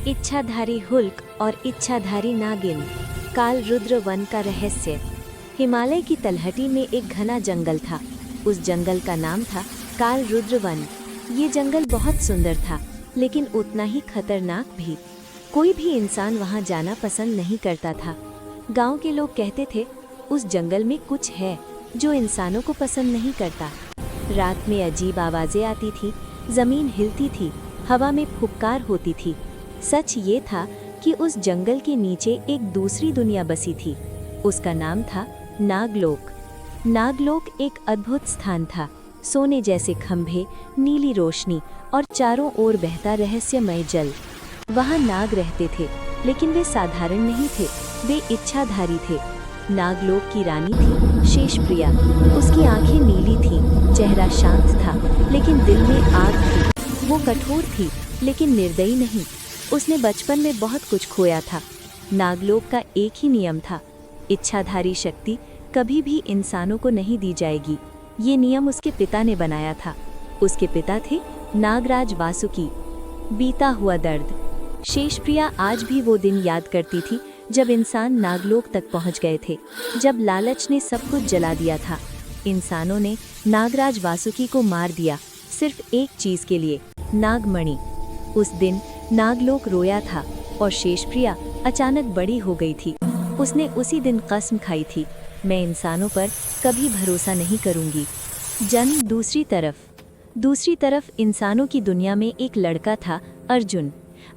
इच्छाधारी हुल्क और इच्छाधारी नागिन। काल रुद्र वन का रहस्य। हिमालय की तलहटी में एक घना जंगल था। उस जंगल का नाम था काल रुद्र वन। ये जंगल बहुत सुंदर था, लेकिन उतना ही खतरनाक भी। कोई भी इंसान वहां जाना पसंद नहीं करता था। गांव के लोग कहते थे, उस जंगल में कुछ है जो इंसानों को पसंद नहीं करता। रात में अजीब आवाजें आती थी, जमीन हिलती थी, हवा में फुफकार होती थी। सच ये था कि उस जंगल के नीचे एक दूसरी दुनिया बसी थी। उसका नाम था नागलोक। नागलोक एक अद्भुत स्थान था। सोने जैसे खंभे, नीली रोशनी और चारों ओर बहता रहस्यमय जल। वहाँ नाग रहते थे, लेकिन वे साधारण नहीं थे, वे इच्छाधारी थे। नागलोक की रानी थी शेषप्रिया। उसकी आंखें नीली थीं, चेहरा शांत था, लेकिन दिल में आग थी। वो कठोर थी, लेकिन निर्दयी नहीं। उसने बचपन में बहुत कुछ खोया था। नागलोक का एक ही नियम था, इच्छाधारी शक्ति कभी भी इंसानों को नहीं दी जाएगी। ये नियम उसके पिता ने बनाया था। उसके पिता थे नागराज वासुकी। बीता हुआ दर्द। शेषप्रिया आज भी वो दिन याद करती थी जब इंसान नागलोक तक पहुंच गए थे, जब लालच ने सब कुछ जला दिया था। इंसानों ने नागराज वासुकी को मार दिया, सिर्फ एक चीज के लिए, नागमणि। उस दिन नागलोक रोया था और शेषप्रिया अचानक बड़ी हो गई थी। उसने उसी दिन कसम खाई थी, मैं इंसानों पर कभी भरोसा नहीं करूंगी। जन्म दूसरी तरफ इंसानों की दुनिया में एक लड़का था, अर्जुन।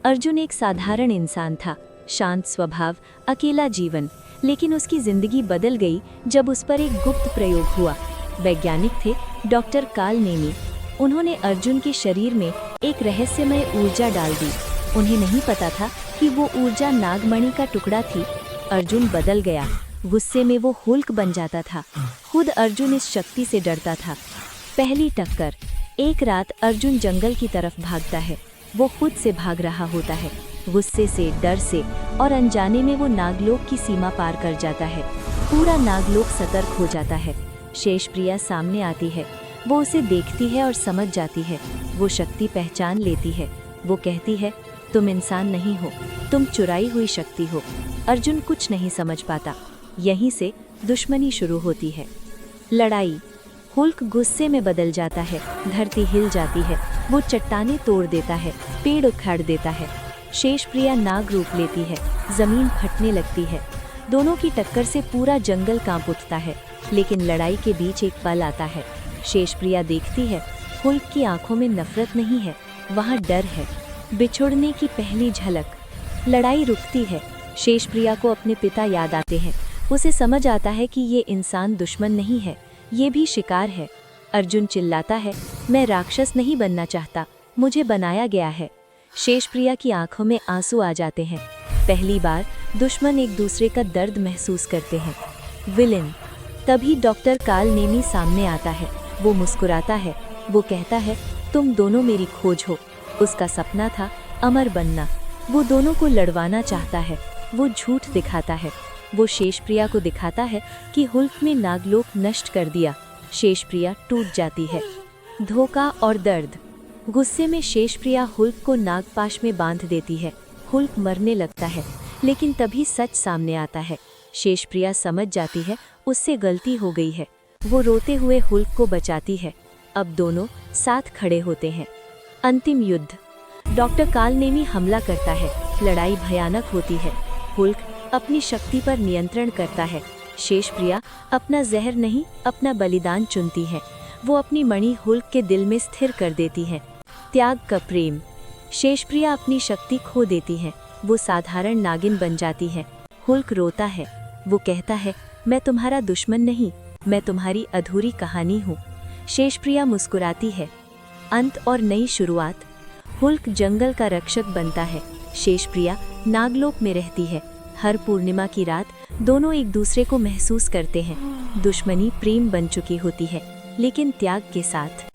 अर्जुन एक साधारण इंसान था, शांत स्वभाव, अकेला जीवन। लेकिन उसकी जिंदगी बदल गई जब उस पर एक गुप्त प्रयोग हुआ। वैज्ञानिक थे डॉक्टर काल नेमी। उन्होंने अर्जुन के शरीर में एक रहस्यमय ऊर्जा डाल दी। उन्हें नहीं पता था कि वो ऊर्जा नागमणि का टुकड़ा थी। अर्जुन बदल गया। गुस्से में वो हुल्क बन जाता था। खुद अर्जुन इस शक्ति से डरता था। पहली टक्कर। एक रात अर्जुन जंगल की तरफ भागता है। वो खुद से भाग रहा होता है, गुस्से से, डर से, और अनजाने में वो नागलोक की सीमा पार कर जाता है। पूरा नागलोक सतर्क हो जाता है। शेषप्रिया सामने आती है। वो उसे देखती है और समझ जाती है। वो शक्ति पहचान लेती है। वो कहती है, तुम इंसान नहीं हो, तुम चुराई हुई शक्ति हो। अर्जुन कुछ नहीं समझ पाता। यहीं से दुश्मनी शुरू होती है। लड़ाई। हुल्क गुस्से में बदल जाता है, धरती हिल जाती है। वो चट्टानें तोड़ देता है, पेड़ उखाड़ देता है। शेषप्रिया नाग रूप लेती है, जमीन फटने लगती है। दोनों की टक्कर से पूरा जंगल कांप उठता है। लेकिन लड़ाई के बीच एक पल आता है। शेषप्रिया देखती है, हुल्क की आंखों में नफरत नहीं है, वहाँ डर है। बिछुड़ने की पहली झलक। लड़ाई रुकती है। शेषप्रिया को अपने पिता याद आते हैं। उसे समझ आता है कि ये इंसान दुश्मन नहीं है, ये भी शिकार है। अर्जुन चिल्लाता है, मैं राक्षस नहीं बनना चाहता, मुझे बनाया गया है। शेषप्रिया की आंखों में आंसू आ जाते हैं। पहली बार दुश्मन एक दूसरे का दर्द महसूस करते हैं। विलेन। तभी डॉक्टर काल नेमी सामने आता है। वो मुस्कुराता है। वो कहता है, तुम दोनों मेरी खोज हो। उसका सपना था अमर बनना। वो दोनों को लड़वाना चाहता है। वो झूठ दिखाता है। वो शेषप्रिया को दिखाता है कि हुल्क में नागलोक नष्ट कर दिया। शेषप्रिया टूट जाती है। धोखा और दर्द। गुस्से में शेषप्रिया हुल्क को नागपाश में बांध देती है। हुल्क मरने लगता है, लेकिन तभी सच सामने आता है। शेषप्रिया समझ जाती है उससे गलती हो गई है। वो रोते हुए हुल्क को बचाती है। अब दोनों साथ खड़े होते हैं। अंतिम युद्ध। डॉक्टर काल नेमी हमला करता है। लड़ाई भयानक होती है। हुल्क अपनी शक्ति पर नियंत्रण करता है। शेषप्रिया अपना जहर नहीं, अपना बलिदान चुनती है। वो अपनी मणि हुल्क के दिल में स्थिर कर देती है। त्याग का प्रेम। शेषप्रिया अपनी शक्ति खो देती है। वो साधारण नागिन बन जाती है। हुल्क रोता है। वो कहता है, मैं तुम्हारा दुश्मन नहीं, मैं तुम्हारी अधूरी कहानी हूँ। शेषप्रिया मुस्कुराती है। अंत और नई शुरुआत। हुल्क जंगल का रक्षक बनता है। शेषप्रिया नागलोक में रहती है। हर पूर्णिमा की रात दोनों एक दूसरे को महसूस करते हैं। दुश्मनी प्रेम बन चुकी होती है, लेकिन त्याग के साथ।